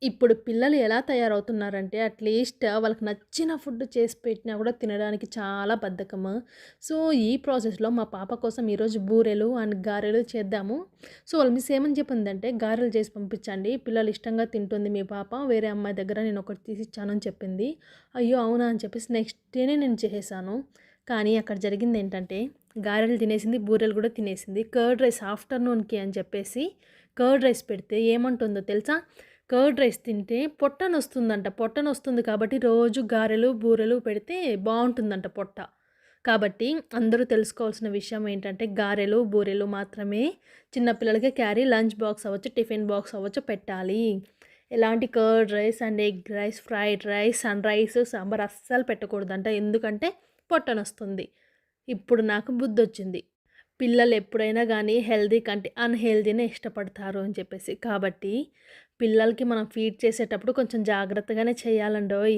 ఇప్పుడు పిల్లలు ఎలా తయారవుతున్నారంటే అట్‌లీస్ట్ వాళ్ళకి నచ్చిన ఫుడ్ చేసి పెట్టినా కూడా తినడానికి చాలా బద్ధకము. సో, ఈ ప్రాసెస్‌లో మా పాప కోసం ఈరోజు బూరెలు అండ్ గారెలు చేద్దాము. సో, వాళ్ళ మిస్ ఏమని చెప్పిందంటే, "గారెలు చేసి పంపించండి. పిల్లలు ఇష్టంగా తింటుంది మీ పాప. వేరే అమ్మాయి దగ్గర నేను ఒకటి తీసిచ్చాను" అని చెప్పింది. అయ్యో! అవునా అని చెప్పేసి నెక్స్ట్ డేనే నేను చేసేసాను. కానీ అక్కడ జరిగిందేంటంటే, గారెలు తినేసింది, బూరెలు కూడా తినేసింది. కర్డ్ రైస్ ఆఫ్టర్‌నూన్‌కి అని చెప్పేసి కర్డ్ రైస్ పెడితే ఏమంటుందో తెలుసా? కర్డ్ రైస్ తింటే పొట్టనొస్తుందంట. పొట్టనొస్తుంది కాబట్టి రోజు గారెలు, బూరెలు పెడితే బావుంటుందంట పొట్ట. కాబట్టి అందరూ తెలుసుకోవాల్సిన విషయం ఏంటంటే గారెలు, బూరెలు మాత్రమే చిన్న పిల్లలకి క్యారీ లంచ్ బాక్స్ అవ్వచ్చు, టిఫిన్ బాక్స్ అవ్వచ్చు పెట్టాలి. ఎలాంటి curd rice and egg rice, fried rice and rice, sambar అస్సలు పెట్టకూడదంట. ఎందుకంటే పొట్టనొస్తుంది. ఇప్పుడు నాకు బుద్ధొచ్చింది. పిల్లలు ఎప్పుడైనా గానీ హెల్తీ కంటే అన్‌హెల్తీనే ఇష్టపడతారు అని చెప్పేసి. కాబట్టి పిల్లలకి మనం ఫీడ్ చేసేటప్పుడు కొంచెం జాగ్రత్తగానే చేయాలండోయ్!